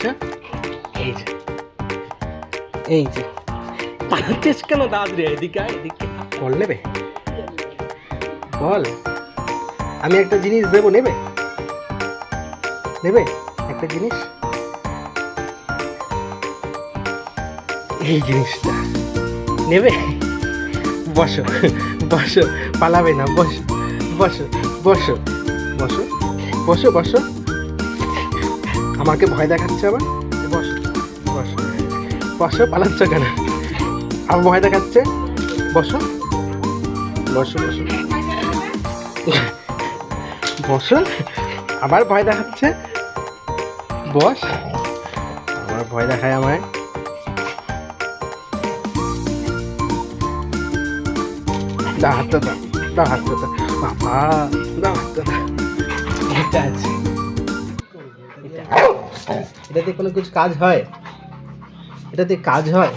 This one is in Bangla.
বসো। এই যে পালাচ্ছিস কেন দাঁত রে? এদিকে আয়, এদিকে বল নেবে? বল, আমি একটা জিনিস দেবো, নেবে? নেবে একটা জিনিস? এই জিনিসটা নেবে? বসো বসো, পালাবে না, বসো বসো বসো বসো বসো বসো। আমাকে ভয় দেখাচ্ছে আবার? বসো বসো বসো, পালাচ্ছ কেন? আবার ভয় দেখাচ্ছে, বসো বসো বসো বসো। আবার ভয় দেখাচ্ছে, বস। আবার ভয় দেখায় আমায়। দাও হাতটা, দাও দাও হাতটা, দাও বাবা, দাও হাতটা, দাও। এটা আছে, এটাতে কোনো কিছু কাজ হয়? এটাতে কাজ হয়?